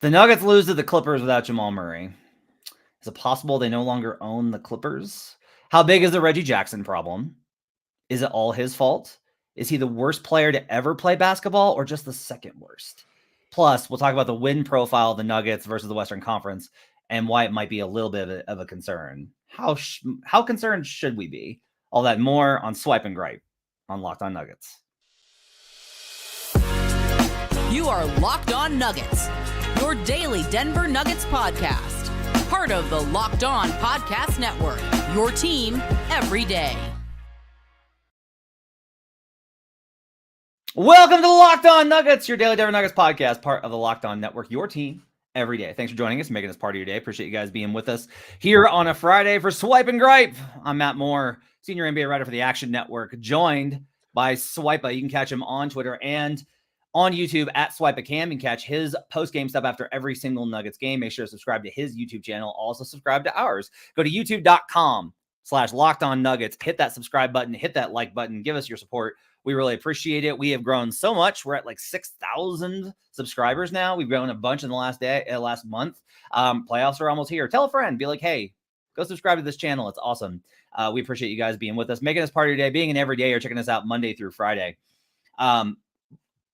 The Nuggets lose to the Clippers without Jamal Murray. Is it possible they no longer own the Clippers? How big is the Reggie Jackson problem? Is it all his fault? Is he the worst player to ever play basketball or just the second worst? Plus, we'll talk about the win profile of the Nuggets versus the Western Conference and why it might be a little bit of a concern. How concerned should we be? All that and more on Swipe and Gripe on Locked On Nuggets. You are Locked On Nuggets, your daily Denver Nuggets podcast. Part of the Locked On Podcast Network, your team every day. Welcome to the Locked On Nuggets, your daily Denver Nuggets podcast, part of the Locked On Network, your team every day. Thanks for joining us, making this part of your day. Appreciate you guys being with us here on a Friday for Swipe and Gripe. I'm Matt Moore, senior NBA writer for the Action Network, joined by Swipa. You can catch him on Twitter and on YouTube at SwipeAcam. You can catch his post-game stuff after every single Nuggets game. Make sure to subscribe to his YouTube channel. Also subscribe to ours. Go to youtube.com/LockedOnNuggets. Hit that subscribe button. Hit that like button. Give us your support. We really appreciate it. We have grown so much. We're at like 6,000 subscribers now. We've grown a bunch in the last month. Playoffs are almost here. Tell a friend. Be like, hey, go subscribe to this channel. It's awesome. We appreciate you guys being with us, making us part of your day, being an everyday or checking us out Monday through Friday.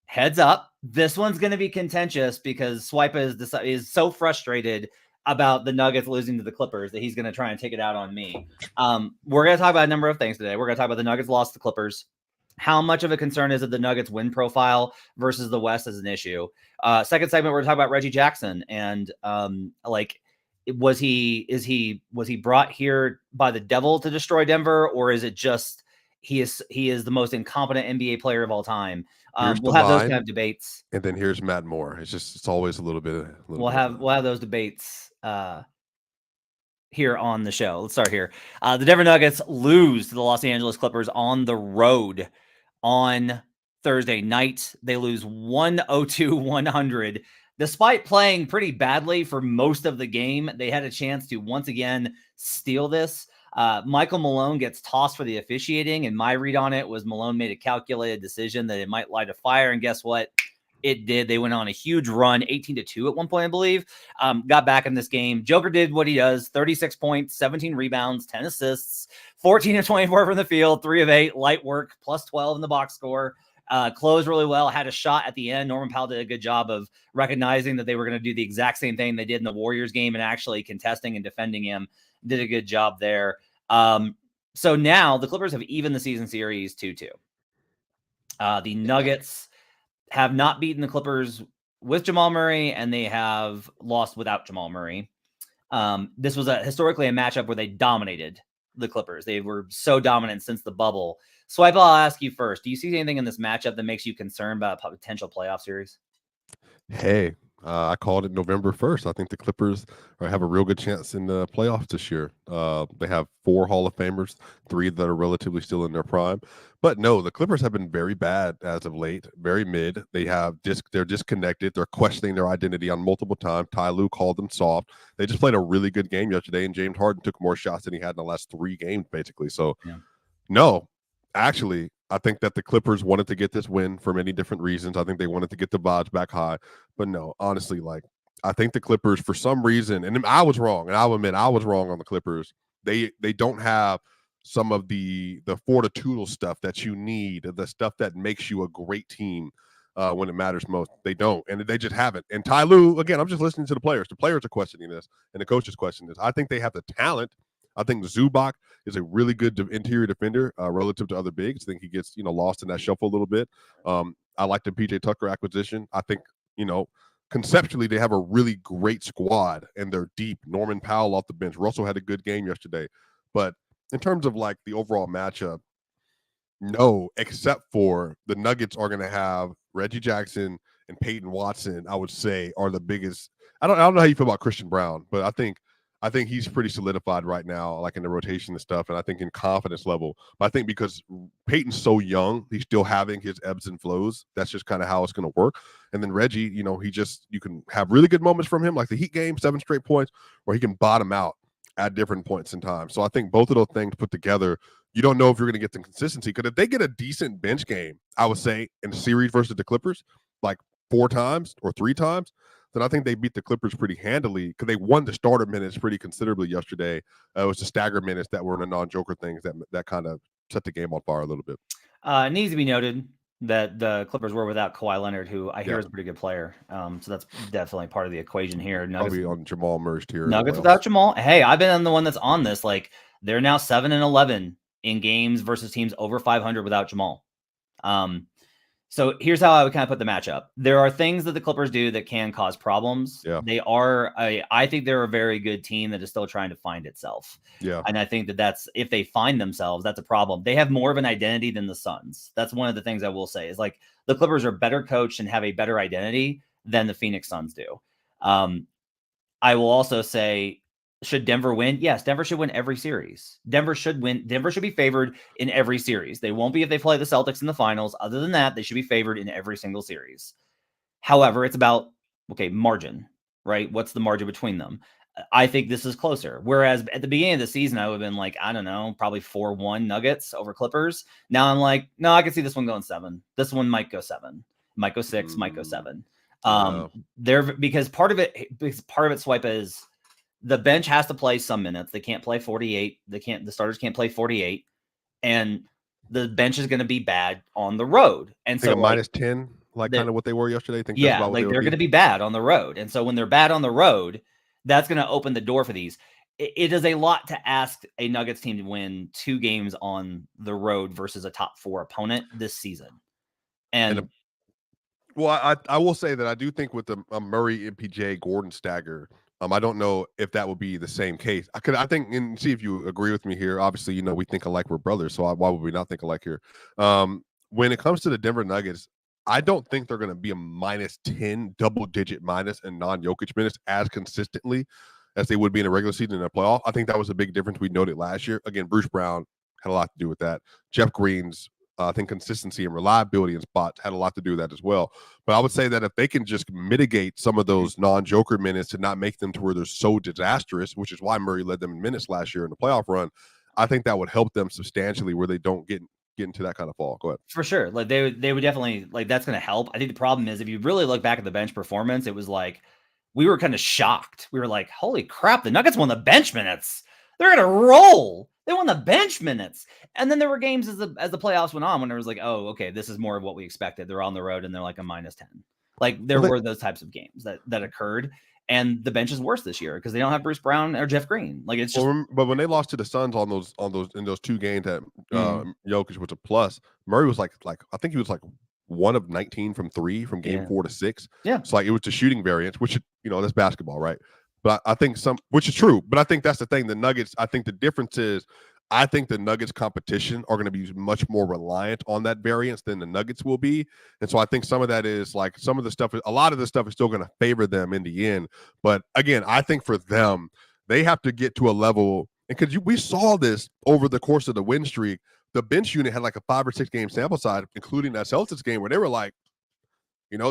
Heads up, this one's going to be contentious because Swipe is so frustrated about the Nuggets losing to the Clippers that he's going to try and take it out on me. We're going to talk about a number of things today. We're going to talk about the Nuggets lost to the Clippers. How much of a concern is it the Nuggets win profile versus the West as an issue? Second segment, we're going to talk about Reggie Jackson and was he brought here by the devil to destroy Denver, or is it just he is the most incompetent NBA player of all time? We'll have those kind of debates. And then here's Matt Moore. It's always a little bit. We'll have those debates here on the show. Let's start here. The Denver Nuggets lose to the Los Angeles Clippers on the road on Thursday night. They lose 102-100. Despite playing pretty badly for most of the game, they had a chance to once again steal this. Michael Malone gets tossed for the officiating, and my read on it was Malone made a calculated decision that it might light a fire, and guess what? It did. They went on a huge run, 18-2 at one point, I believe. Got back in this game. Joker did what he does, 36 points, 17 rebounds, 10 assists, 14 of 24 from the field, 3 of 8, light work, plus 12 in the box score. Closed really well, had a shot at the end. Norman Powell did a good job of recognizing that they were going to do the exact same thing they did in the Warriors game and actually contesting and defending him. Did a good job there. So now the Clippers have evened the season series 2-2. The Nuggets have not beaten the Clippers with Jamal Murray, and they have lost without Jamal Murray. This was historically a matchup where they dominated the Clippers. They were so dominant since the bubble. Swipe, I'll ask you first. Do you see anything in this matchup that makes you concerned about a potential playoff series? Hey, I called it November 1st. I think the Clippers have a real good chance in the playoffs this year. They have 4 Hall of Famers, 3 that are relatively still in their prime. But no, the Clippers have been very bad as of late, very mid. They're disconnected. They're questioning their identity on multiple times. Ty Lue called them soft. They just played a really good game yesterday, and James Harden took more shots than he had in the last 3 games, basically. So, No, actually, I think that the Clippers wanted to get this win for many different reasons. I think they wanted to get the vibes back high. But no, honestly, I think the Clippers, for some reason, and I was wrong, and I'll admit I was wrong on the Clippers. They don't have some of the fortitudinal stuff that you need, the stuff that makes you a great team when it matters most. They don't, and they just haven't. And Ty Lue, again, I'm just listening to the players. The players are questioning this, and the coaches question this. I think they have the talent. I think Zubac is a really good interior defender relative to other bigs. I think he gets lost in that shuffle a little bit. I like the PJ Tucker acquisition. I think conceptually they have a really great squad and they're deep. Norman Powell off the bench. Russell had a good game yesterday, but in terms of the overall matchup, no, except for the Nuggets are going to have Reggie Jackson and Peyton Watson. I would say are the biggest. I don't know how you feel about Christian Brown, but I think he's pretty solidified right now, in the rotation and stuff, and I think in confidence level. But I think because Peyton's so young, he's still having his ebbs and flows. That's just kind of how it's going to work. And then Reggie, you can have really good moments from him, like the Heat game, 7 straight points, or he can bottom out at different points in time. So I think both of those things put together, you don't know if you're going to get the consistency. Because if they get a decent bench game, I would say, in the series versus the Clippers, 4 times or 3 times, then I think they beat the Clippers pretty handily because they won the starter minutes pretty considerably yesterday. It was the stagger minutes that were in the non-joker things that kind of set the game on fire a little bit. It needs to be noted that the Clippers were without Kawhi Leonard, who I hear is a pretty good player. So that's definitely part of the equation here. Nuggets, probably on Jamal Murray's tier. Nuggets without Jamal. Hey, I've been the one that's on this. Like, they're now 7-11 in games versus teams over 500 without Jamal. So here's how I would kind of put the matchup. There are things that the Clippers do that can cause problems. Yeah. I think they're a very good team that is still trying to find itself. Yeah. And I think that's if they find themselves, that's a problem. They have more of an identity than the Suns. That's one of the things I will say is like the Clippers are better coached and have a better identity than the Phoenix Suns do. I will also say, should Denver win? Yes, Denver should win every series. Denver should win. Denver should be favored in every series. They won't be if they play the Celtics in the finals. Other than that, they should be favored in every single series. However, it's about, margin, right? What's the margin between them? I think this is closer. Whereas at the beginning of the season, I would have been like, I don't know, probably 4-1 Nuggets over Clippers. Now I'm like, no, I can see this one going 7. This one might go 7, might go 6, might go 7. Because part of it, Swipe, is the bench has to play some minutes. They can't play 48. The starters can't play 48. And the bench is going to be bad on the road. And so minus 10, kind of what they were yesterday. I think they're going to be bad on the road. And so when they're bad on the road, that's going to open the door for these. It is a lot to ask a Nuggets team to win 2 games on the road versus a top 4 opponent this season. Well, I will say that I do think with the Murray, MPJ, Gordon stagger, I don't know if that would be the same case. I think, and see if you agree with me here. Obviously, we think alike. We're brothers, so why would we not think alike here? When it comes to the Denver Nuggets, I don't think they're going to be a minus 10 double-digit minus in non-Jokic minutes as consistently as they would be in a regular season in a playoff. I think that was a big difference we noted last year. Again, Bruce Brown had a lot to do with that. Jeff Green's I think consistency and reliability in spots had a lot to do with that as well. But I would say that if they can just mitigate some of those non-Joker minutes to not make them to where they're so disastrous, which is why Murray led them in minutes last year in the playoff run, I think that would help them substantially where they don't get into that kind of fall. Go ahead. For sure. Like they would definitely, that's going to help. I think the problem is if you really look back at the bench performance, it was like we were kind of shocked. We were like, holy crap, the Nuggets won the bench minutes. They're going to roll. They won the bench minutes. And then there were games as the playoffs went on when it was like, oh, okay, this is more of what we expected. They're on the road and they're like a minus 10. Like there were those types of games that occurred. And the bench is worse this year because they don't have Bruce Brown or Jeff Green. Like it's just. But when they lost to the Suns in those 2 games that Jokic was a plus, Murray was like I think he was like 1 of 19 from 3 from game 4 to 6. Yeah, so it was the shooting variance, which that's basketball, right? But I think which is true. But I think that's the thing. The Nuggets, I think the difference is, I think the Nuggets competition are going to be much more reliant on that variance than the Nuggets will be. And so I think some of that is like a lot of the stuff is still going to favor them in the end. But again, I think for them, they have to get to a level, and because we saw this over the course of the win streak, the bench unit had like a 5 or 6 game sample size, including that Celtics game where they were like,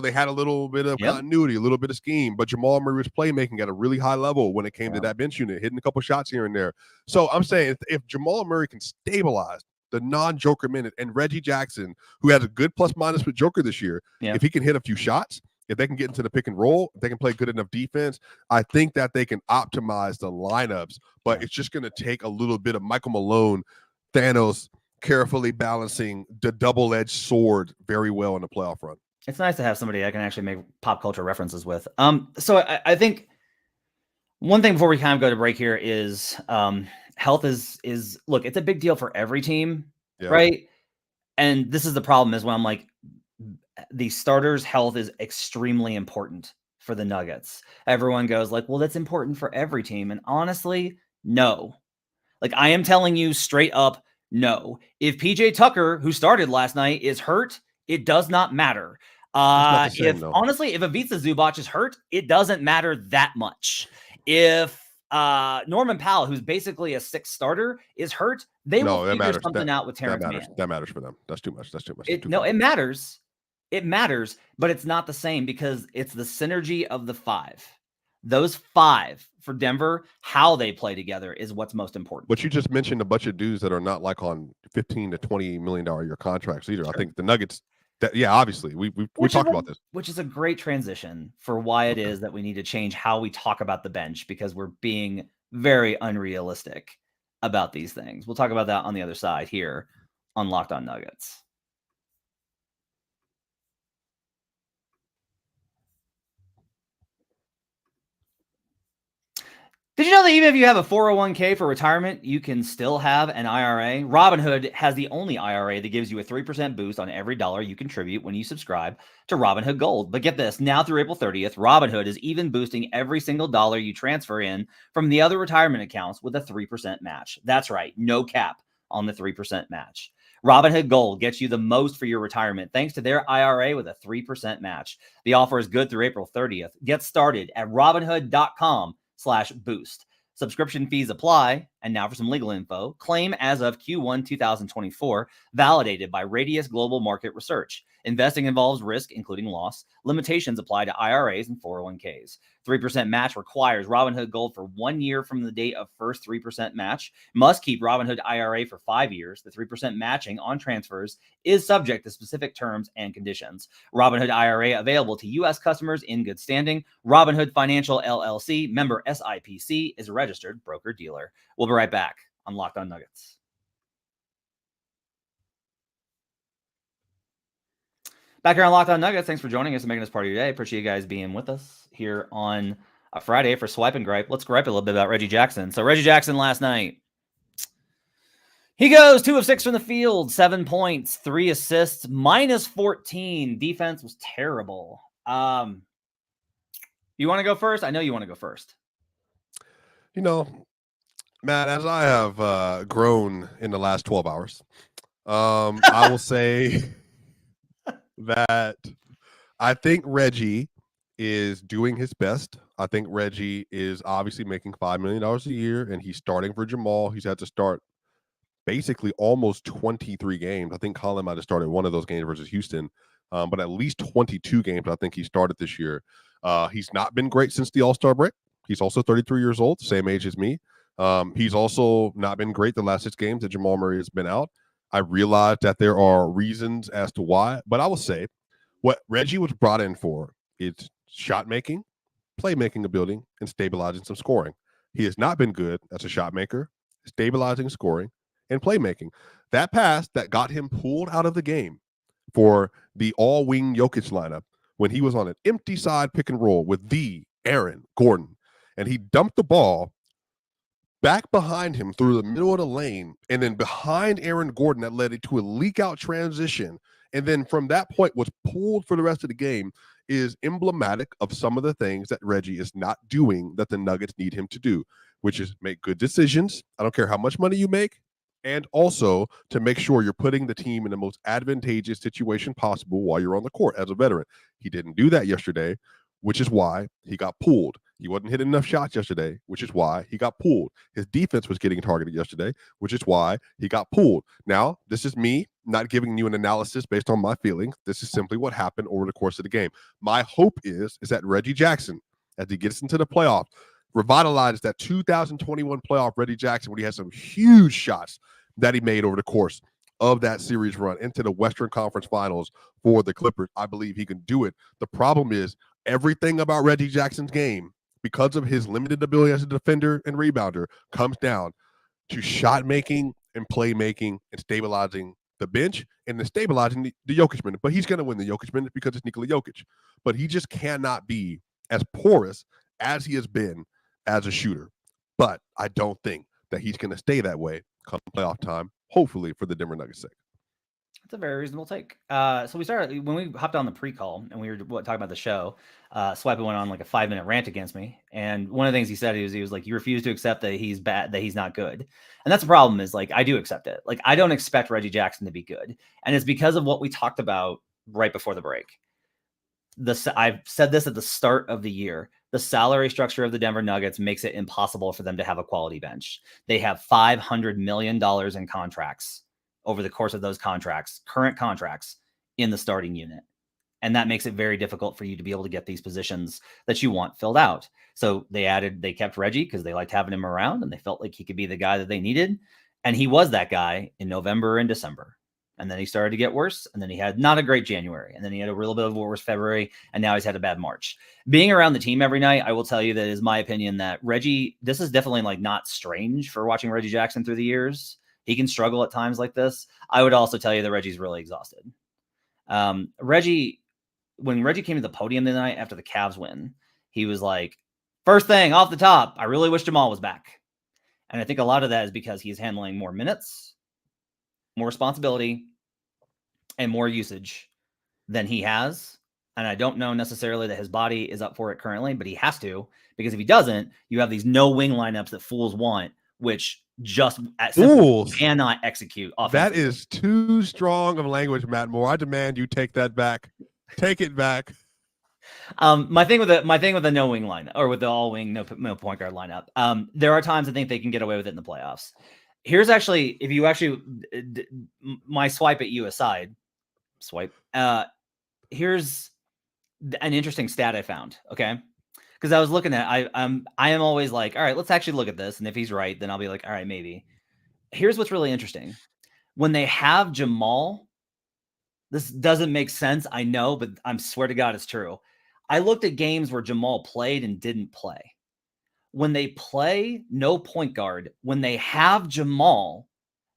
they had a little bit of continuity, a little bit of scheme, but Jamal Murray was playmaking at a really high level when it came to that bench unit, hitting a couple shots here and there. So I'm saying if Jamal Murray can stabilize the non-Joker minute and Reggie Jackson, who has a good plus minus with Joker this year, if he can hit a few shots, if they can get into the pick and roll, if they can play good enough defense, I think that they can optimize the lineups, but it's just going to take a little bit of Michael Malone, Thanos, carefully balancing the double-edged sword very well in the playoff run. It's nice to have somebody I can actually make pop culture references with. So I think one thing before we kind of go to break here is health is look, it's a big deal for every team, right? And this is the problem is when I'm like, the starters' health is extremely important for the Nuggets. Everyone goes like, well, that's important for every team. And honestly, no. Like I am telling you straight up, no. If PJ Tucker, who started last night, is hurt, it does not matter. Honestly, if Ivica Zubac is hurt, it doesn't matter that much. If Norman Powell, who's basically a 6th starter, is hurt, they will figure something out with Terrence Mann. That matters for them. That's too much. It matters. It matters, but it's not the same because it's the synergy of the 5. Those 5 for Denver, how they play together is what's most important. But you just mentioned a bunch of dudes that are not like on $15 to $20 million a year contracts either. Sure. I think the Nuggets Yeah, obviously we talked about this. Which is a great transition for why it is that we need to change how we talk about the bench, because we're being very unrealistic about these things. We'll talk about that on the other side here on Locked On Nuggets. Did you know that even if you have a 401k for retirement, you can still have an IRA? Robinhood has the only IRA that gives you a 3% boost on every dollar you contribute when you subscribe to Robinhood Gold. But get this, now through April 30th, Robinhood is even boosting every single dollar you transfer in from the other retirement accounts with a 3% match. That's right, no cap on the 3% match. Robinhood Gold gets you the most for your retirement thanks to their IRA with a 3% match. The offer is good through April 30th. Get started at robinhood.com/boost. Subscription fees apply. And now for some legal info. Claim as of Q1 2024, validated by Radius Global Market Research. Investing involves risk, including loss. Limitations apply to IRAs and 401ks. 3% match requires Robinhood Gold for 1 year from the date of first 3% match. Must keep Robinhood IRA for 5 years. The 3% matching on transfers is subject to specific terms and conditions. Robinhood IRA available to U.S. customers in good standing. Robinhood Financial LLC, member SIPC, is a registered broker-dealer. We'll be right back on Locked On Nuggets. Back here on Locked On Nuggets, thanks for joining us and making us part of your day. Appreciate you guys being with us here on a Friday for Swipe and Gripe. Let's gripe a little bit about Reggie Jackson. So Reggie Jackson last night, he goes 2 of 6 from the field, 7 points, 3 assists, minus 14. Defense was terrible. You want to go first? I know you want to go first. You know, Matt, as I have grown in the last 12 hours, I will say that I think Reggie is doing his best. I think Reggie is obviously making $5 million a year, and he's starting for Jamal. He's had to start basically almost 23 games. I think Colin might have started one of those games versus Houston, but at least 22 games I think he started this year. He's not been great since the All-Star break. He's also 33 years old, same age as me. He's also not been great the last 6 games that Jamal Murray has been out. I realize that there are reasons as to why, but I will say what Reggie was brought in for is shot making, playmaking ability, and stabilizing some scoring. He has not been good as a shot maker, stabilizing scoring, and playmaking. That pass that got him pulled out of the game for the all-wing Jokic lineup when he was on an empty side pick and roll with the Aaron Gordon, and he dumped the ball back behind him through the middle of the lane, and then behind Aaron Gordon that led to a leak-out transition, and then from that point was pulled for the rest of the game, is emblematic of some of the things that Reggie is not doing that the Nuggets need him to do, which is make good decisions. I don't care how much money you make, and also to make sure you're putting the team in the most advantageous situation possible while you're on the court as a veteran. He didn't do that yesterday, which is why he got pulled. He wasn't hitting enough shots yesterday, which is why he got pulled. His defense was getting targeted yesterday, which is why he got pulled. Now, this is me not giving you an analysis based on my feelings. This is simply what happened over the course of the game. My hope is that Reggie Jackson, as he gets into the playoffs, revitalizes that 2021 playoff Reggie Jackson when he had some huge shots that he made over the course of that series run into the Western Conference Finals for the Clippers. I believe he can do it. The problem is everything about Reggie Jackson's game, because of his limited ability as a defender and rebounder, comes down to shot making and playmaking and stabilizing the bench and then stabilizing the Jokic minute. But he's going to win the Jokic minute because it's Nikola Jokic. But he just cannot be as porous as he has been as a shooter. But I don't think that he's going to stay that way come playoff time, hopefully for the Denver Nuggets' sake. That's a very reasonable take. So we started when we hopped on the pre-call and we were talking about the show. Swipey went on like a 5-minute rant against me, and one of the things he said he was like, "You refuse to accept that he's bad, that he's not good." And that's the problem. Is like I do accept it. Like I don't expect Reggie Jackson to be good, and it's because of what we talked about right before the break. I've said this at the start of the year. The salary structure of the Denver Nuggets makes it impossible for them to have a quality bench. They have $500 million in contracts over the course of those contracts, current contracts in the starting unit. And that makes it very difficult for you to be able to get these positions that you want filled out. So they kept Reggie because they liked having him around and they felt like he could be the guy that they needed. And he was that guy in November and December. And then he started to get worse. And then he had not a great January. And then he had a little bit of a worse February. And now he's had a bad March. Being around the team every night, I will tell you that it is my opinion that Reggie, this is definitely like not strange for watching Reggie Jackson through the years. He can struggle at times like this. I would also tell you that Reggie's really exhausted. Reggie, when Reggie came to the podium tonight after the Cavs win, he was like, first thing off the top, I really wish Jamal was back. And I think a lot of that is because he's handling more minutes, more responsibility, and more usage than he has. And I don't know necessarily that his body is up for it currently, but he has to, because if he doesn't, you have these no wing lineups that fools want, which just cannot execute offensively. That is too strong of language, Matt Moore. I demand you take that back. Take it back. My thing with the no wing line, or with the all wing no point guard lineup, there are times I think they can get away with it in the playoffs. Here's actually, if you actually my swipe at you aside, here's an interesting stat I found. Okay, because I was looking at, I am always like, all right, let's actually look at this, and if he's right, then I'll be like, all right, maybe. Here's what's really interesting: when they have Jamal, this doesn't make sense, I know, but I swear to God, it's true. I looked at games where Jamal played and didn't play. When they play no point guard, when they have Jamal,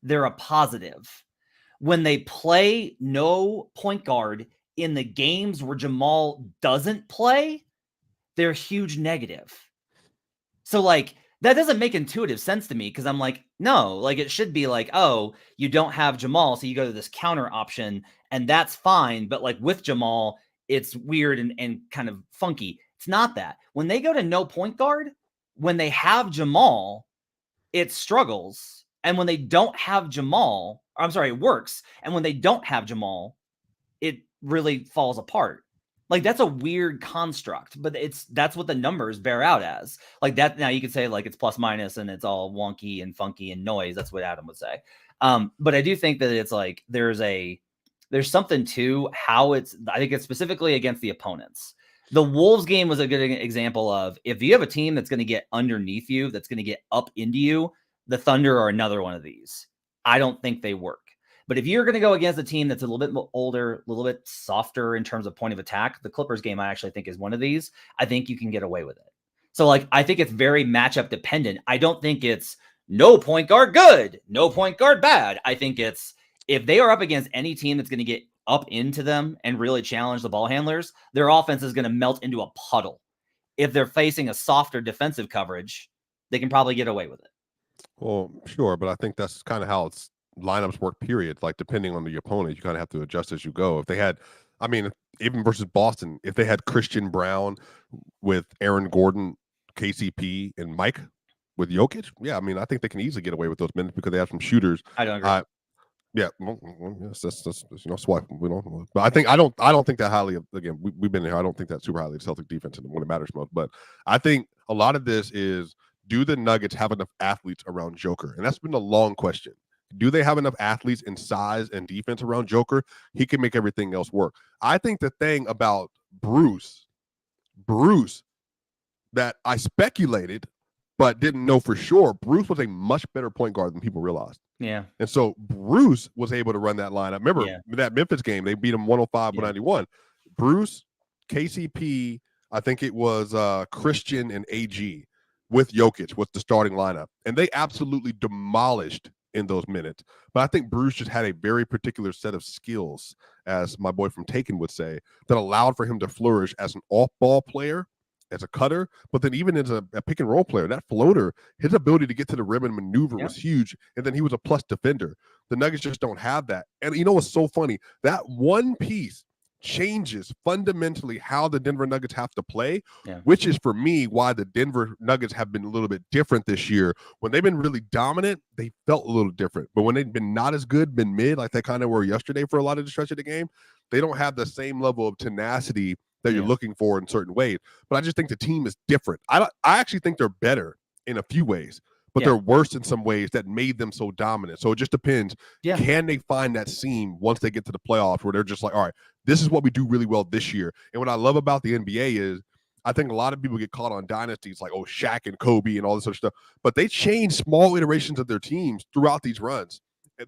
they're a positive. When they play no point guard in the games where Jamal doesn't play, they're a huge negative. So like, that doesn't make intuitive sense to me, because I'm like, no, like it should be like, oh, you don't have Jamal, so you go to this counter option, and that's fine. But like with Jamal, it's weird and kind of funky. It's not that. When they go to no point guard, when they have Jamal, it struggles. And when they don't have Jamal, it works. And when they don't have Jamal, it really falls apart. Like, that's a weird construct, but that's what the numbers bear out as. Like that. Now you could say like it's plus minus and it's all wonky and funky and noise. That's what Adam would say. But I do think that it's like there's something to how I think it's specifically against the opponents. The Wolves game was a good example of, if you have a team that's going to get underneath you, that's going to get up into you, the Thunder are another one of these. I don't think they work. But if you're going to go against a team that's a little bit older, a little bit softer in terms of point of attack, the Clippers game I actually think is one of these. I think you can get away with it. So like, I think it's very matchup dependent. I don't think it's no point guard good, no point guard bad. I think it's, if they are up against any team that's going to get up into them and really challenge the ball handlers, their offense is going to melt into a puddle. If they're facing a softer defensive coverage, they can probably get away with it. Well, sure, but I think that's kind of how lineups work, period. Like, depending on the opponent, you kind of have to adjust as you go. If they had, even versus Boston, if they had Christian Brown with Aaron Gordon, KCP, and Mike with Jokic, yeah, I think they can easily get away with those minutes because they have some shooters. I don't agree. Yeah, yes, that's swipe. We don't, but I don't think that highly. Again, we've been here. I don't think that super highly of Celtic defense when it matters most. But I think a lot of this is, do the Nuggets have enough athletes around Joker? And that's been a long question. Do they have enough athletes in size and defense around Joker? He can make everything else work. I think the thing about Bruce, that I speculated but didn't know for sure, Bruce was a much better point guard than people realized. Yeah. And so Bruce was able to run that lineup. Remember that Memphis game, they beat him 105-191. Bruce, KCP, I think it was Christian and AG with Jokic was the starting lineup. And they absolutely demolished in those minutes. But I think Bruce just had a very particular set of skills, as my boy from Taken would say, that allowed for him to flourish as an off-ball player, as a cutter, but then even as a pick and roll player. That floater, his ability to get to the rim and maneuver was huge. And then he was a plus defender. The Nuggets just don't have that. And you know what's so funny? That one piece changes fundamentally how the Denver Nuggets have to play, which is for me why the Denver Nuggets have been a little bit different this year. When they've been really dominant, they felt a little different. But when they've been not as good, been mid, like they kind of were yesterday for a lot of the stretch of the game, they don't have the same level of tenacity that you're looking for in certain ways. But I just think the team is different. I actually think they're better in a few ways, but they're worse in some ways that made them so dominant. So it just depends. Can they find that seam once they get to the playoffs where they're just like, all right, this is what we do really well this year. And what I love about the NBA is I think a lot of people get caught on dynasties like, oh, Shaq and Kobe and all this other stuff. But they changed small iterations of their teams throughout these runs.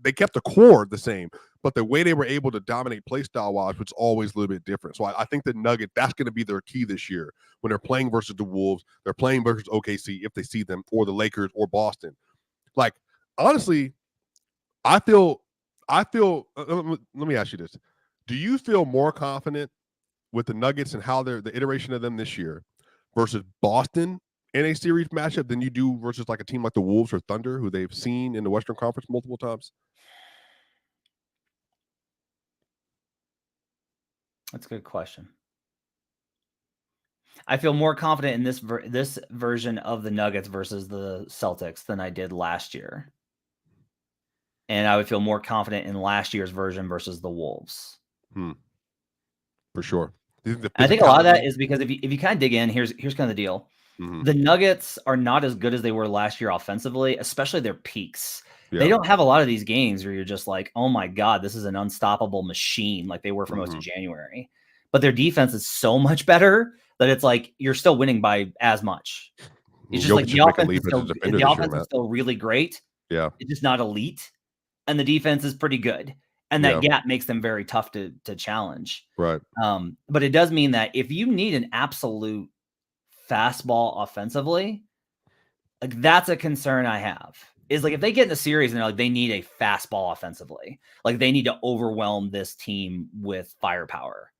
They kept the core the same, but the way they were able to dominate play style wise was always a little bit different. So I think the Nugget, that's going to be their key this year when they're playing versus the Wolves, they're playing versus OKC if they see them, or the Lakers or Boston. Like, honestly, I feel. Let me ask you this: do you feel more confident with the Nuggets and how they're the iteration of them this year versus Boston in a series matchup than you do versus like a team like the Wolves or Thunder, who they've seen in the Western Conference multiple times? That's a good question. I feel more confident in this version of the Nuggets versus the Celtics than I did last year. And I would feel more confident in last year's version versus the Wolves. For sure. I think a lot of that is because if you kind of dig in, here's kind of the deal. The Nuggets are not as good as they were last year offensively, especially their peaks. Yeah. They don't have a lot of these games where you're just like, oh my God, this is an unstoppable machine like they were for most of January. But their defense is so much better that it's like you're still winning by as much. It's just like the offense is still really great. Yeah. It's just not elite. And the defense is pretty good. And that gap makes them very tough to challenge. Right. But it does mean that if you need an absolute fastball offensively, like that's a concern I have. Is like if they get in the series and they're like they need a fastball offensively, like they need to overwhelm this team with firepower.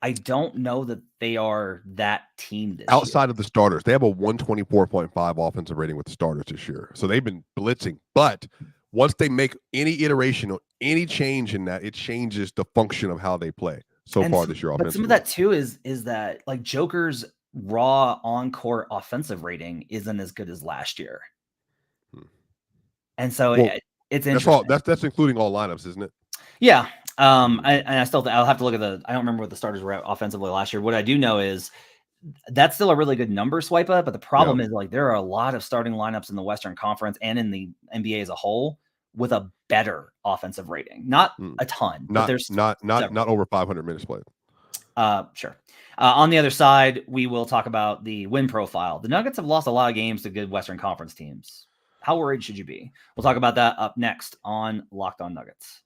I don't know that they are that team this outside year. Of the starters. They have a 124.5 offensive rating with the starters this year. So they've been blitzing. But once they make any iteration or any change in that, it changes the function of how they play far this year. But some of that too is that like Joker's raw on-court offensive rating isn't as good as last year. And so it's interesting. That's including all lineups, isn't it? Yeah. I'll have to look at I don't remember what the starters were offensively last year. What I do know is that's still a really good number swipe up, but the problem is like there are a lot of starting lineups in the Western Conference and in the NBA as a whole with a better offensive rating. Not a ton, but there's not over 500 minutes played. Sure. On the other side, we will talk about the win profile. The Nuggets have lost a lot of games to good Western Conference teams. How worried should you be? We'll talk about that up next on Locked On Nuggets.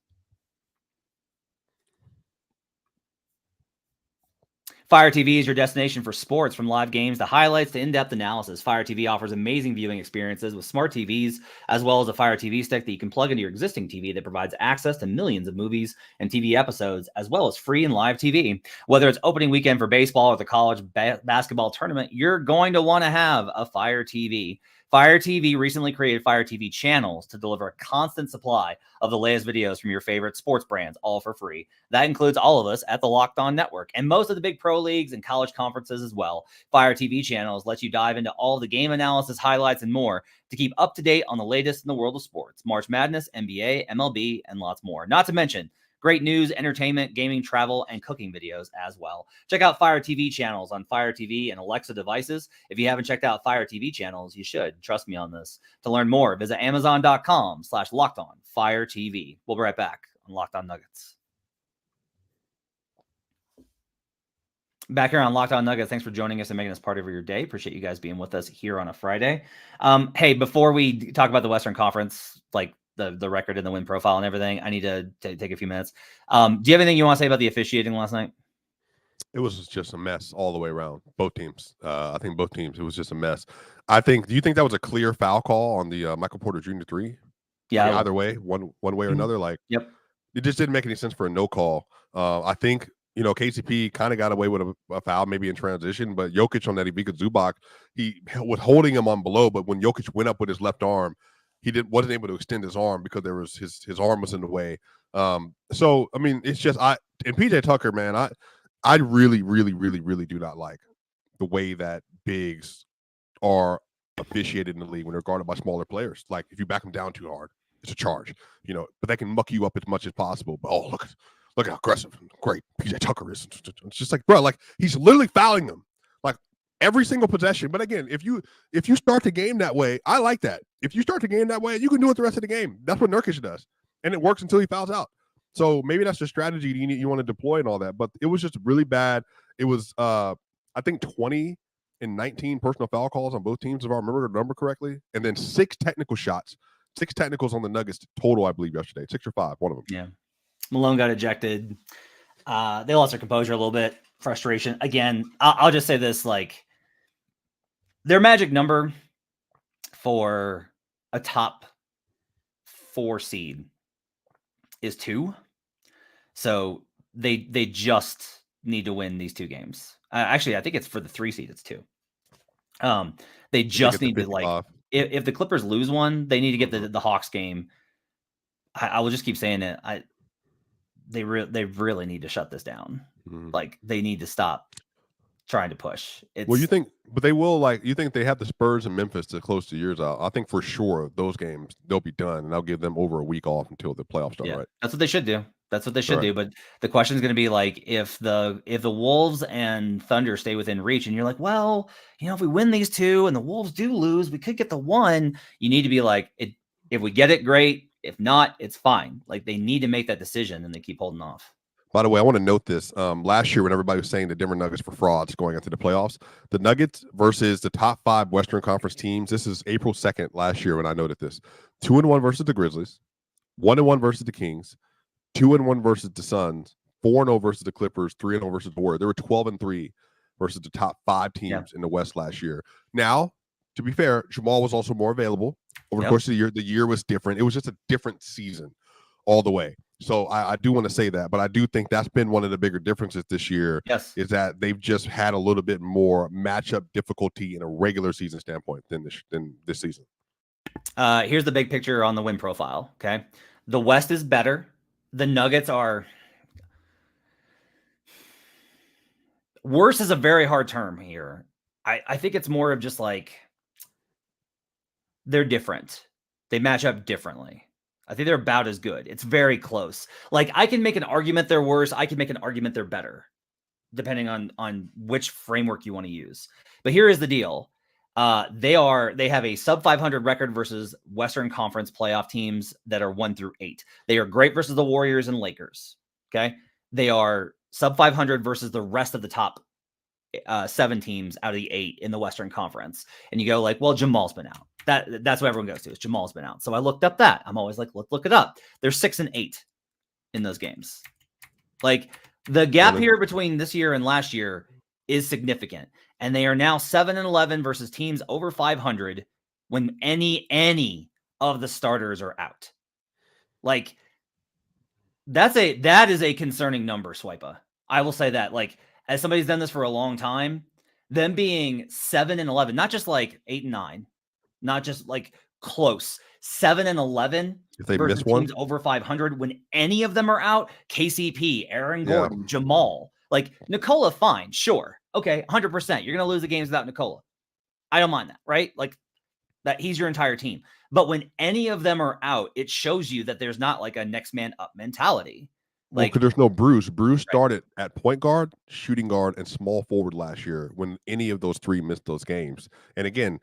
Fire TV is your destination for sports, from live games to highlights to in-depth analysis. Fire TV offers amazing viewing experiences with smart TVs, as well as a Fire TV stick that you can plug into your existing TV that provides access to millions of movies and TV episodes, as well as free and live TV. Whether it's opening weekend for baseball or the college basketball tournament, you're going to want to have a Fire TV. Fire TV recently created Fire TV channels to deliver a constant supply of the latest videos from your favorite sports brands, all for free. That includes all of us at the Locked On Network and most of the big pro leagues and college conferences as well. Fire TV channels let you dive into all the game analysis, highlights, and more to keep up to date on the latest in the world of sports, March Madness, NBA, MLB, and lots more. Not to mention great news, entertainment, gaming, travel, and cooking videos as well. Check out Fire TV channels on Fire TV and Alexa devices. If you haven't checked out Fire TV channels, you should. Trust me on this. To learn more, visit Amazon.com/LockedOnFireTV. We'll be right back on Locked On Nuggets. Back here on Locked On Nuggets. Thanks for joining us and making us part of your day. Appreciate you guys being with us here on a Friday. Hey, before we talk about the Western Conference, like the record and the win profile and everything, I need to take a few minutes. Do you have anything you want to say about the officiating last night? It was just a mess all the way around. Both teams. I think both teams, it was just a mess. Do you think that was a clear foul call on the Michael Porter Jr. 3? Yeah. Either way, one way or another. Like, yep. It just didn't make any sense for a no call. I think, KCP kind of got away with a foul maybe in transition, but Jokic on that Ivica Zubac, he was holding him on below, but when Jokic went up with his left arm, he wasn't able to extend his arm because there was his arm was in the way. So I mean, it's just and PJ Tucker, man, I really, really, really, really do not like the way that bigs are officiated in the league when they're guarded by smaller players. Like if you back them down too hard, it's a charge, but they can muck you up as much as possible. But look how aggressive and great PJ Tucker is. It's just like, bro, like he's literally fouling them like every single possession. But again, if you start the game that way, I like that. If you start the game that way, you can do it the rest of the game. That's what Nurkic does. And it works until he fouls out. So maybe that's the strategy you want to deploy and all that. But it was just really bad. It was, I think, 20 and 19 personal foul calls on both teams, if I remember the number correctly. And then 6 technical shots. 6 technicals on the Nuggets total, I believe, yesterday. 6 or 5, one of them. Yeah. Malone got ejected. They lost their composure a little bit. Frustration. Again, I'll just say this, like, their magic number for a top 4 seed is 2. So they just need to win these 2 games. Actually, I think it's for the 3 seed. It's 2. They just need to, like, if the Clippers lose one, they need to get the Hawks game. I will just keep saying it. They really need to shut this down. Like, they need to stop trying to push. Well, you think, but they will, like, you think they have the Spurs and Memphis to close the years out. I think for sure those games, they'll be done, and I'll give them over a week off until the playoffs start, right? That's what they should do. That's what they should do. But the question is going to be, like, if the Wolves and Thunder stay within reach, and you're like, well, if we win these 2 and the Wolves do lose, we could get the 1. You need to be like, if we get it, great. If not, it's fine. Like, they need to make that decision, and they keep holding off. By the way, I want to note this. Last year, when everybody was saying the Denver Nuggets were frauds going into the playoffs, the Nuggets versus the top 5 Western Conference teams, this is April 2nd last year when I noted this. 2-1 versus the Grizzlies, 1-1 versus the Kings, 2-1 versus the Suns, 4-0 versus the Clippers, 3-0 versus the Warriors. They were 12-3 versus the top 5 teams in the West last year. Now, to be fair, Jamal was also more available over the course of the year. The year was different. It was just a different season all the way. So I do want to say that, but I do think that's been one of the bigger differences this year. Yes, is that they've just had a little bit more matchup difficulty in a regular season standpoint than this season. Here's the big picture on the win profile. Okay, the West is better. The Nuggets are worse. Is a very hard term here. I think it's more of just like they're different. They match up differently. I think they're about as good. It's very close. Like, I can make an argument they're worse. I can make an argument they're better, depending on which framework you want to use. But here is the deal. They have a sub 500 record versus Western Conference playoff teams that are 1 through 8. They are great versus the Warriors and Lakers. Okay. They are sub 500 versus the rest of the top 7 teams out of the 8 in the Western Conference. And you go like, well, Jamal's been out. That's what everyone goes to, is Jamal's been out. So I looked up that. I'm always like, let's look it up. They're 6-8 in those games. Like, the gap here between this year and last year is significant. And they are now 7-11 versus teams over 500 when any of the starters are out. Like, that is a concerning number, Swipa. I will say that, like, as somebody who's done this for a long time, them being 7-11, not just like 8-9, not just like close, 7-11 if they versus miss one teams over 500 when any of them are out. KCP, Aaron Gordon, Jamal, like Nikola, fine, sure, okay, 100%. You're gonna lose the games without Nikola. I don't mind that, right? Like, that he's your entire team. But when any of them are out, it shows you that there's not like a next man up mentality. Like, because there's no Bruce. Bruce started at point guard, shooting guard, and small forward last year when any of those 3 missed those games. And again,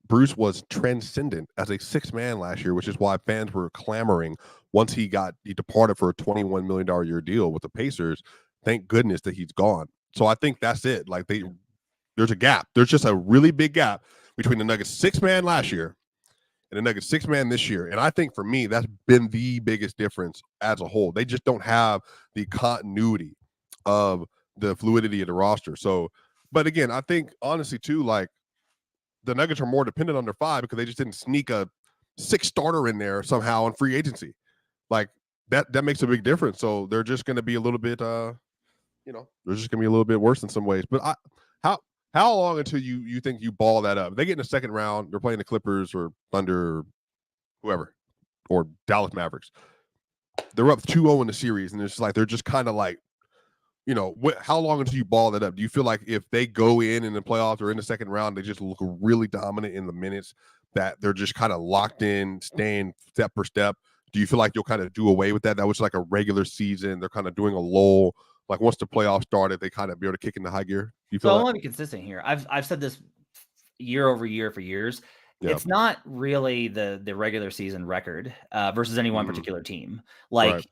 Bruce was transcendent as a 6th man last year, which is why fans were clamoring once he departed for a $21 million a year deal with the Pacers. Thank goodness that he's gone. So I think that's it. Like, there's a gap. There's just a really big gap between the Nuggets 6th man last year and the Nuggets 6th man this year. And I think for me, that's been the biggest difference as a whole. They just don't have the continuity of the fluidity of the roster. So, but again, I think honestly too, like, the Nuggets are more dependent on their 5 because they just didn't sneak a 6 starter in there somehow in free agency. Like, that makes a big difference. So they're just going to be a little bit, they're just going to be a little bit worse in some ways. But how long until you think you ball that up? If they get in the second round, they're playing the Clippers or Thunder, or whoever, or Dallas Mavericks. They're up 2-0 in the series, and it's just like they're just kind of like, how long until you ball that up? Do you feel like if they go in the playoffs or in the second round, they just look really dominant in the minutes, that they're just kind of locked in, staying step for step? Do you feel like you'll kind of do away with that? That was like a regular season. They're kind of doing a lull. Like, once the playoffs started, they kind of be able to kick into high gear. Do you feel I want to be consistent here. I've said this year over year for years. Yeah. It's not really the regular season record versus any one particular team. Like,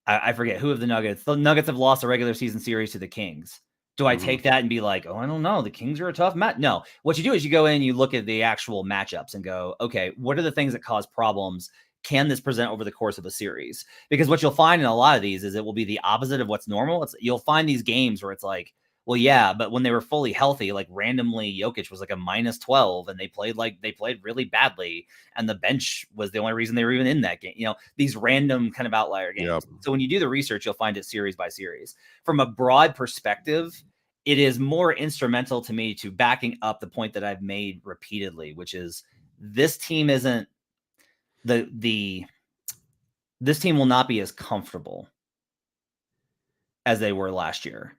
I forget who of the Nuggets. The Nuggets have lost a regular season series to the Kings. Do I take that and be like, oh, I don't know, the Kings are a tough match? No. What you do is you go in and you look at the actual matchups and go, okay, what are the things that cause problems? can this present over the course of a series? Because what you'll find in a lot of these is it will be the opposite of what's normal. You'll find these games where it's like, well, yeah, but when they were fully healthy, like randomly Jokic was like a -12 and they played really badly. And the bench was the only reason they were even in that game. These random kind of outlier games. Yep. So when you do the research, you'll find it series by series. From a broad perspective, it is more instrumental to me to backing up the point that I've made repeatedly, which is this team isn't this team will not be as comfortable as they were last year.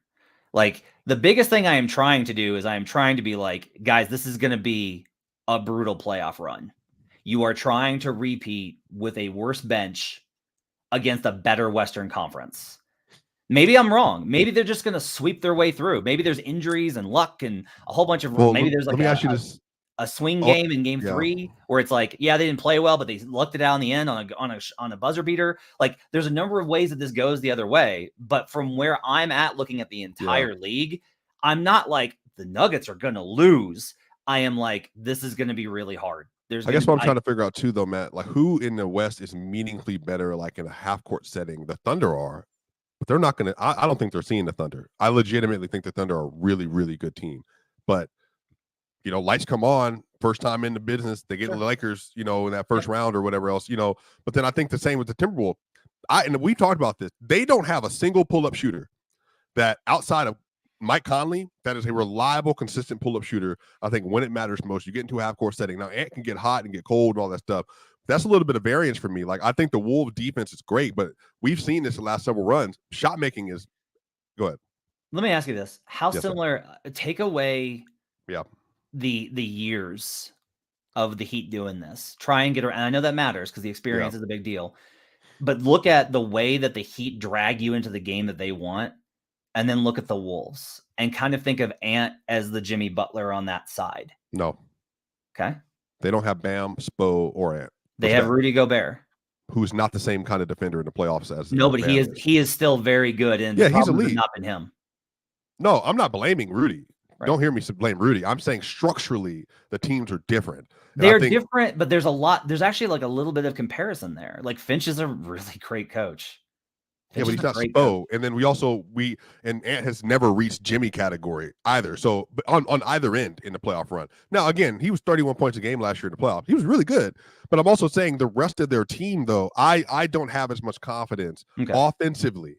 Like, the biggest thing I am trying to do is I am trying to be like, guys, this is going to be a brutal playoff run. You are trying to repeat with a worse bench against a better Western Conference. Maybe I'm wrong. Maybe they're just going to sweep their way through. Maybe there's injuries and luck and a whole bunch of, maybe there's like a swing game in game 3 where it's like, yeah, they didn't play well, but they lucked it out in the end on a buzzer beater. Like, there's a number of ways that this goes the other way. But from where I'm at looking at the entire league, I'm not like the Nuggets are going to lose. I am like, this is going to be really hard. I guess what I'm trying to figure out too, though, Matt, like who in the West is meaningfully better, like in a half court setting? The Thunder are, but they're not going to, I don't think they're seeing the Thunder. I legitimately think the Thunder are a really, really good team. But lights come on, first time in the business, they get the Lakers, in that first round or whatever else, but then I think the same with the Timberwolves. And we talked about this. They don't have a single pull-up shooter that outside of Mike Conley, that is a reliable, consistent pull-up shooter. I think when it matters most, you get into a half-court setting. Now, Ant can get hot and get cold and all that stuff. That's a little bit of variance for me. Like, I think the Wolves defense is great, but we've seen this the last several runs. Shot making is – go ahead. Let me ask you this. How similar – take away the years of the Heat doing this. Try and get around. And I know that matters because the experience is a big deal. But look at the way that the Heat drag you into the game that they want, and then look at the Wolves and kind of think of Ant as the Jimmy Butler on that side. No. Okay. They don't have Bam, Spo, or Ant. They have Rudy Gobert, who's not the same kind of defender in the playoffs as no, but he is still very good. And he's elite. Not been him. No, I'm not blaming Rudy. Right. Don't hear me blame Rudy. I'm saying structurally the teams are different. They're different, but there's actually like a little bit of comparison there. Like, Finch is a really great coach. But he's not Spo. And then and Ant has never reached Jimmy category either. So on either end in the playoff run. Now, again, he was 31 points a game last year in the playoffs. He was really good. But I'm also saying the rest of their team, though, I don't have as much confidence offensively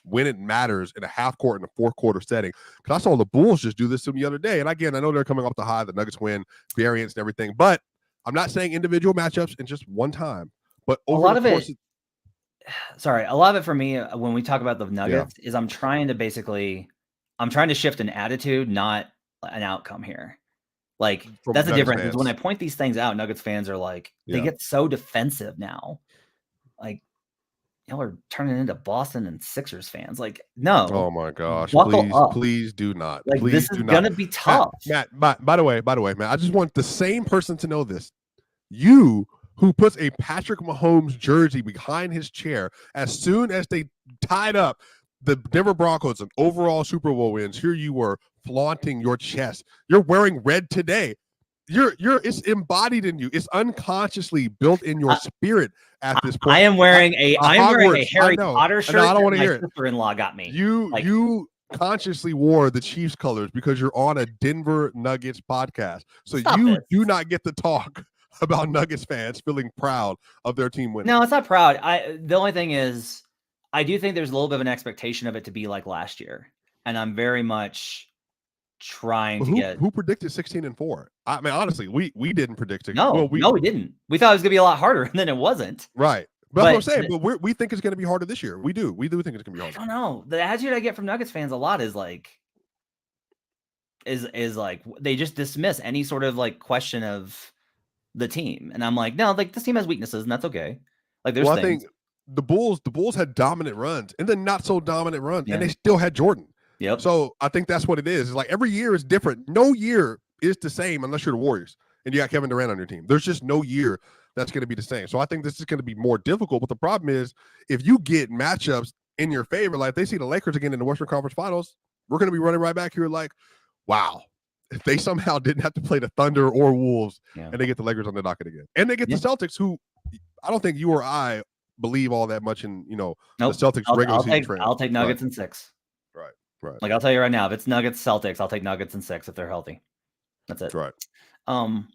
when it matters in a half court and a fourth quarter setting. Because I saw the Bulls just do this to me the other day. And again, I know they're coming off the high, the Nuggets win, variance and everything. But I'm not saying individual matchups in just one time. But over a lot of it for me, when we talk about the Nuggets, is I'm trying to shift an attitude, not an outcome here. Like, that's the difference. Is when I point these things out, Nuggets fans are like, they get so defensive now. Like, y'all are turning into Boston and Sixers fans. Like, no. Oh my gosh. Please do not. Like, please this is gonna be tough. Matt, by the way, Matt, I just want the same person to know this. You who puts a Patrick Mahomes jersey behind his chair as soon as they tied up the Denver Broncos and overall Super Bowl wins, here you were flaunting your chest. You're wearing red today. It's embodied in you. It's unconsciously built in your spirit at this point. I am wearing a Harry Potter shirt. I don't want to hear it. My sister-in-law got me. You consciously wore the Chiefs colors because you're on a Denver Nuggets podcast. So do not get to talk about Nuggets fans feeling proud of their team winning. No, it's not proud. The only thing is, I do think there's a little bit of an expectation of it to be like last year. And I'm very much trying to get. Who predicted 16-4? I mean, honestly, we didn't predict it. No, we didn't. We thought it was gonna be a lot harder, and then it wasn't. Right. But that's what I'm saying. But we think it's gonna be harder this year. We do think it's gonna be harder. I don't know. The attitude I get from Nuggets fans a lot is like they just dismiss any sort of like question of the team. And I'm like, no, like, this team has weaknesses, and that's okay. Like, there's things. I think the Bulls had dominant runs and then not so dominant runs, and they still had Jordan. Yep. So I think that's what it is. It's like every year is different. No year is the same unless you're the Warriors and you got Kevin Durant on your team. There's just no year that's going to be the same. So I think this is going to be more difficult. But the problem is, if you get matchups in your favor, like they see the Lakers again in the Western Conference Finals, we're going to be running right back here like, wow, if they somehow didn't have to play the Thunder or Wolves and they get the Lakers on the docket again. And they get the Celtics, who I don't think you or I believe all that much in Nope. the Celtics regular season trend. I'll take Nuggets in 6. Right. Like, I'll tell you right now, if it's Nuggets Celtics, I'll take Nuggets in 6 if they're healthy. That's it. Right. Um,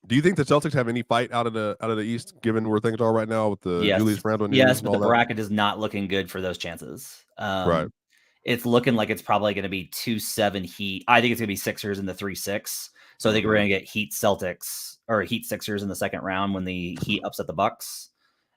Do you think the Celtics have any fight out of the East, given where things are right now with the yes, Julius Randle news yes, and but all the that? bracket is not looking good for those chances. Right. It's looking like it's probably going to be 2-7 Heat. I think it's going to be Sixers in the 3-6. So I think we're going to get Heat Celtics or Heat Sixers in the second round when the Heat upset the Bucks.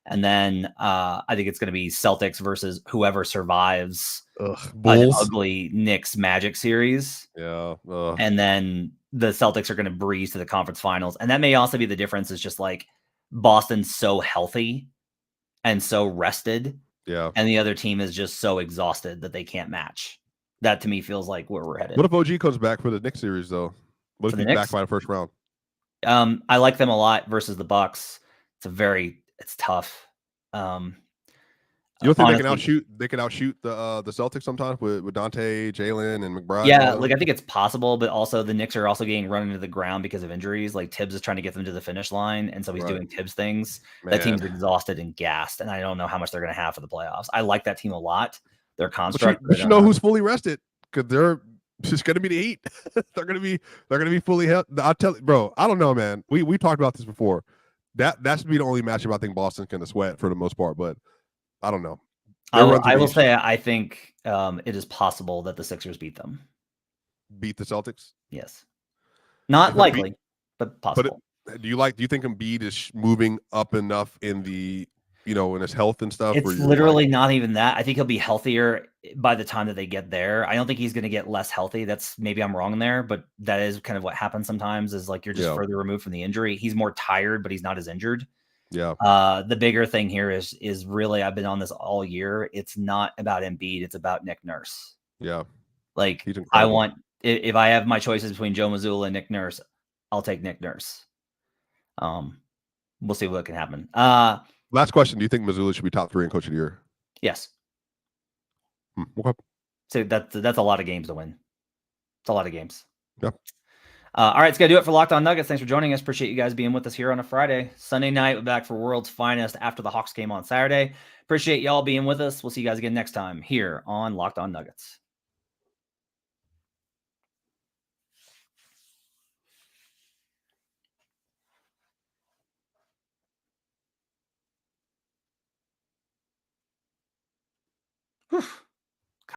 And then I think it's going to be Celtics versus whoever survives an Bulls. ugly Knicks Magic series. Yeah. And then the Celtics are going to breeze to the conference finals. And that may also be the difference is just like Boston's so healthy and so rested. Yeah. And the other team is just so exhausted that they can't match. That to me feels like where we're headed. What if OG comes back for the Knicks series though? What For if the he's Knicks? back by the first round? I like them a lot versus the Bucks. It's tough. You don't think honestly, they can outshoot the Celtics sometimes with Dante, Jalen, and McBride? Yeah, and all them? like I think it's possible, but also the Knicks are also getting run into the ground because of injuries. Like Tibbs is trying to get them to the finish line, and so he's doing Tibbs things. That team's exhausted and gassed, and I don't know how much they're going to have for the playoffs. I like that team a lot. Their construct, but you know who's fully rested because they're just going to be the Heat. they're going to be fully held. I'll tell you, bro. I don't know, man. We talked about this before. That should be the only matchup I think Boston's going to sweat for the most part, but I don't know. I will say I think it is possible that the Sixers beat them. Beat the Celtics? Yes. Not likely, but possible. Do you think Embiid is moving up enough in the in his health and stuff? It's literally not even that. I think he'll be healthier by the time that they get there. I don't think he's going to get less healthy. Maybe I'm wrong there, but that is kind of what happens sometimes is like you're just further removed from the injury. He's more tired, but he's not as injured. Yeah. The bigger thing here is really, I've been on this all year. It's not about Embiid. It's about Nick Nurse. Yeah. Like if I have my choices between Joe Mazzulla and Nick Nurse, I'll take Nick Nurse. We'll see what can happen. Last question. Do you think Mazzulla should be top 3 in Coach of the Year? Yes. Okay. So that's a lot of games to win. It's a lot of games. Yep. All right, it's going to do it for Locked On Nuggets. Thanks for joining us. Appreciate you guys being with us here on a Friday. Sunday night, we're back for World's Finest after the Hawks game on Saturday. Appreciate y'all being with us. We'll see you guys again next time here on Locked On Nuggets. Whew.